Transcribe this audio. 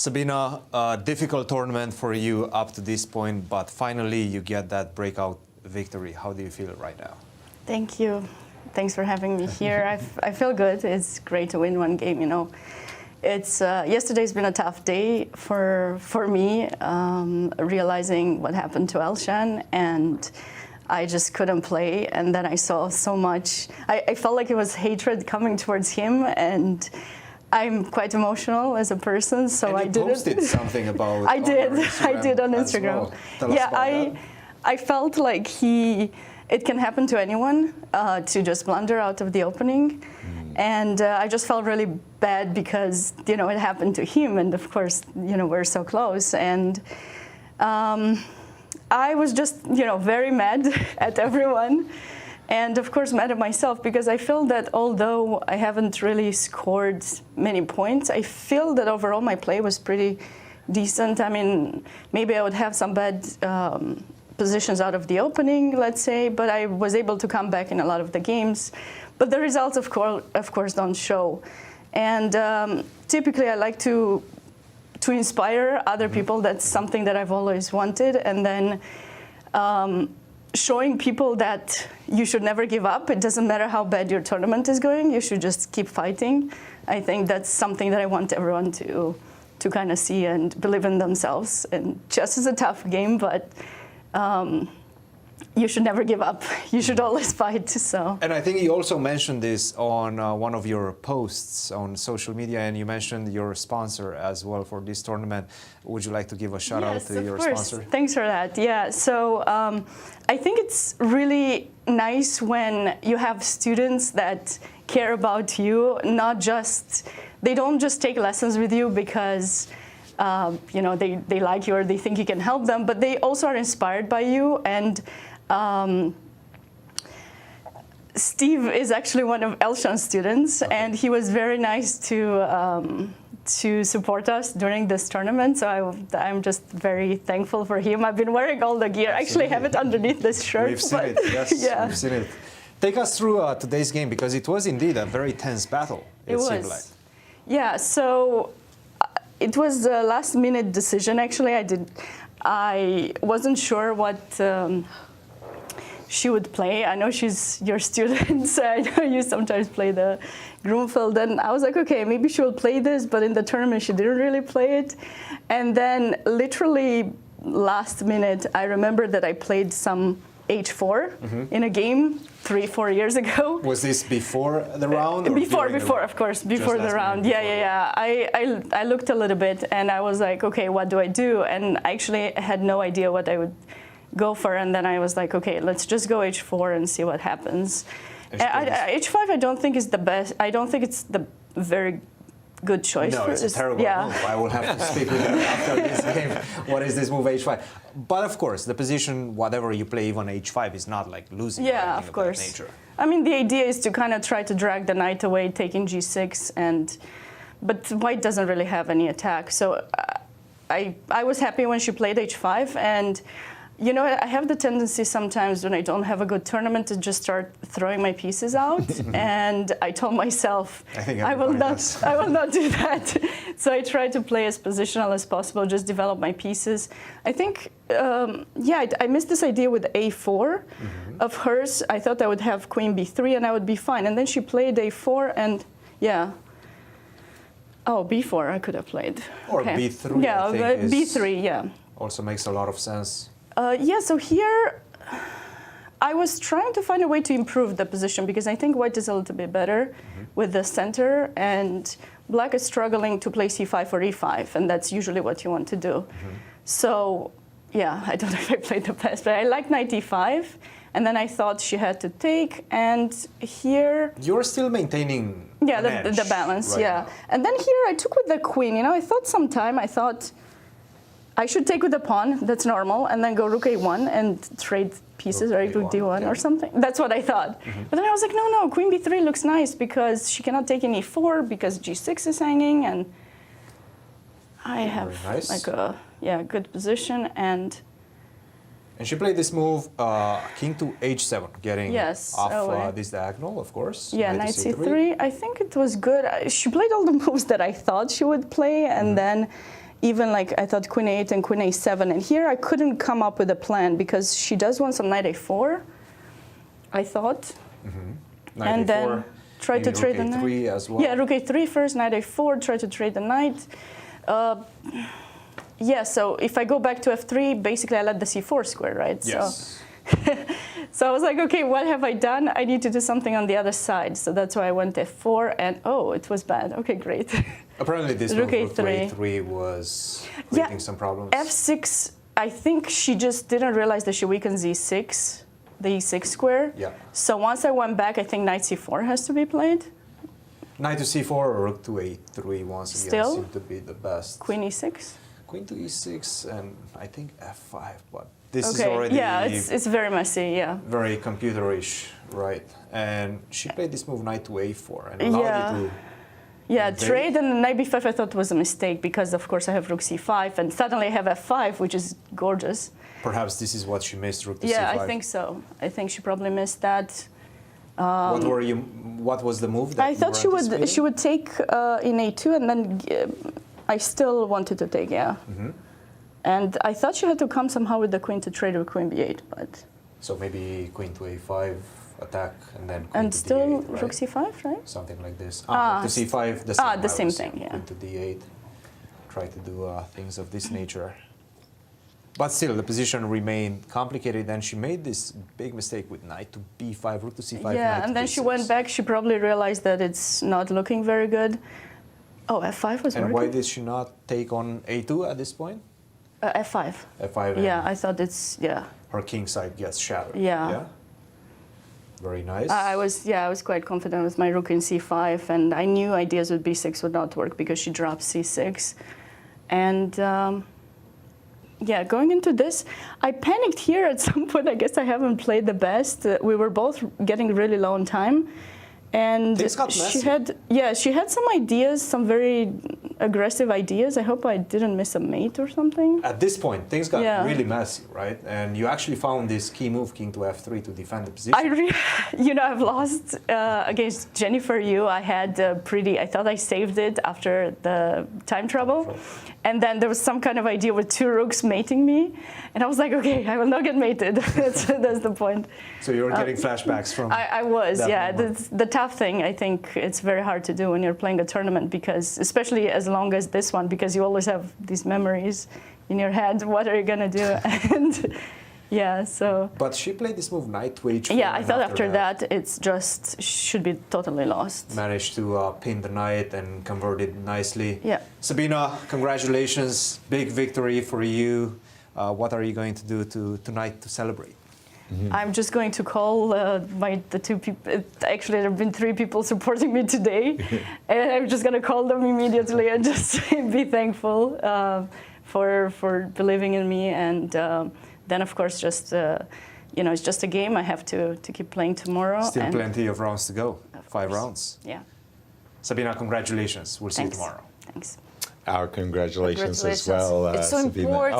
Sabina, a difficult tournament for you up to this point, but finally you get that breakout victory. How do you feel right now? Thank you. Thanks for having me here. I feel good. It's great to win one game, you know. It's yesterday's been a tough day for me, realizing what happened to Elshan, and I just couldn't play. And then I saw so much. I felt like it was hatred coming towards him, and I'm quite emotional as a person, so and I did posted something about. I did on Instagram. Well. Tell us about that. I felt like it can happen to anyone to just blunder out of the opening. And I just felt really bad because, you know, it happened to him. And of course, you know, we're so close. And I was just, you know, very mad at everyone. And of course, mad at myself because I feel that although I haven't really scored many points, I feel that overall my play was pretty decent. I mean, maybe I would have some bad positions out of the opening, let's say, but I was able to come back in a lot of the games. But the results, of course, don't show. And typically, I like to inspire other people. That's something that I've always wanted. And then showing people that you should never give up. It doesn't matter how bad your tournament is going. You should just keep fighting. I think that's something that I want everyone to kind of see and believe in themselves. And chess is a tough game, but you should never give up. You should always fight. So. And I think you also mentioned this on one of your posts on social media, and you mentioned your sponsor as well for this tournament. Would you like to give a shout out to your sponsor? Thanks for that. Yeah. So I think it's really nice when you have students that care about you, not just, they don't just take lessons with you because you know, they like you or they think you can help them, but they also are inspired by you. And Steve is actually one of Elshan's students, and he was very nice to support us during this tournament. So I'm just very thankful for him. I've been wearing all the gear. I actually have it underneath this shirt. We've seen it, yes, yeah. We've seen it. Take us through today's game, because it was indeed a very tense battle, it seemed like. Yeah, so it was a last-minute decision, actually. I wasn't sure what she would play. I know she's your student, so I know you sometimes play the Grunfeld. And I was like, okay, maybe she will play this, but in the tournament she didn't really play it. And then literally last minute, I remember that I played some H4 in a game 3-4 years ago. Was this before the round? Or before, of course, before the round. Yeah. I looked a little bit and I was like, okay, what do I do? And I actually had no idea what I would go for. And then I was like, okay, let's just go H4 and see what happens. H5 I don't think is the best. I don't think it's the very good choice. No, it's a terrible move. I will have to speak with you after this game. What is this move H5? But of course, the position, whatever you play, even H5 is not like losing. Yeah, of course. That nature. I mean, the idea is to kind of try to drag the knight away, taking G6, but White doesn't really have any attack. So I was happy when she played H5, and you know, I have the tendency sometimes when I don't have a good tournament to just start throwing my pieces out. And I told myself, I will not do that. So I try to play as positional as possible, just develop my pieces. I think, I missed this idea with A4 of hers. I thought I would have Queen B3 and I would be fine. And then she played A4 and B4 I could have played. Or B3. Yeah, B3, yeah. Also makes a lot of sense. So here I was trying to find a way to improve the position because I think White is a little bit better with the center, and Black is struggling to play C5 or E5, and that's usually what you want to do. So, yeah, I don't know if I played the best, but I like Knight E5, and then I thought she had to take, and here... You're still maintaining the balance, right now. And then here I took with the Queen. You know, I thought I should take with the pawn, that's normal, and then go Rook A1 and trade pieces, right? Rook D1 or something. That's what I thought. But then I was like, no, Queen B3 looks nice because she cannot take in E4 because G6 is hanging, and I have like a good position. And she played this move, King to H7, getting off this diagonal, of course. Yeah, Knight C3. I think it was good. She played all the moves that I thought she would play, and then even like I thought queen a8 and queen a7, and here I couldn't come up with a plan because she does want some knight a4, I thought. Knight And a4, then try to trade the rook knight. a3 as well. Yeah, rook a3 first, knight a4, try to trade the knight. Yeah, so if I go back to f3, basically I let the c4 square, right? Yes. So I was like, okay, what have I done? I need to do something on the other side. So that's why I went f4, and oh, it was bad. Okay, great. Apparently this Rook move, rook a3. a3 was creating some problems. f6, I think she just didn't realize that she weakened z6, the e6 square. Yeah. So once I went back, I think knight c4 has to be played. Knight to c4 or rook to a3 once again Still? seem to be the best. Queen e6. Queen to e6 and I think f5, but this is Okay, already yeah, it's very messy, yeah. very computerish, right? And she played this move knight to a4 and allowed you to Yeah, invade. trade and knight b5 I thought was a mistake because of course I have rook c5 and suddenly I have f5, which is gorgeous. Perhaps this is what she missed, rook to Yeah, c5. I think so. I think she probably missed that. What was the move that I thought you were she would take in a2 and then I still wanted to take, yeah. And I thought she had to come somehow with the queen to trade with queen b8, but... So maybe queen to a5 attack and then queen And to still d8, right? rook c5, right? Something like this. Rook to c5, the same. the I same was thing, yeah. Queen to d8. Try to do things of this nature. But still, the position remained complicated, and she made this big mistake with knight to b5, rook to c5, knight Yeah, to and then she d6. went back. She probably realized that it's not looking very good. Oh, f5 was And working? why did she not take on a2 at this point? f5. f5 and Yeah, I thought it's, yeah. her king side gets shattered. Yeah. Very nice. I was quite confident with my rook in c5, and I knew ideas with b6 would not work because she dropped c6. And yeah, going into this, I panicked here at some point. I guess I haven't played the best. We were both getting really low on time. And Things got messy. she had some ideas, some very aggressive ideas. I hope I didn't miss a mate or something. At this point, things got Yeah. really messy, right? And you actually found this key move, king to f3, to defend the position. I've lost against Jennifer Yu. I had I thought I saved it after the time trouble. And then there was some kind of idea with two rooks mating me. And I was like, okay, I will not get mated. that's the point. So you were getting flashbacks from I was, that yeah. moment. The tough thing, I think it's very hard to do when you're playing a tournament because, especially as long as this one, because you always have these memories in your head. What are you going to do? And yeah, so. But she played this move, knight to h4. Yeah, I and thought after that, it's just should be totally lost. Managed to pin the knight and convert it nicely. Yeah. Sabina, congratulations. Big victory for you. What are you going to do tonight to celebrate? I'm just going to call the two people. Actually, there have been 3 people supporting me today, and I'm just going to call them immediately and just be thankful for believing in me. And then, of course, just it's just a game. I have to keep playing tomorrow. Still and plenty of rounds to go. of 5 course. rounds. Yeah. Sabina, congratulations. We'll see you Thanks. tomorrow. Thanks. Our congratulations as Congratulations. well, It's so Sabina. important.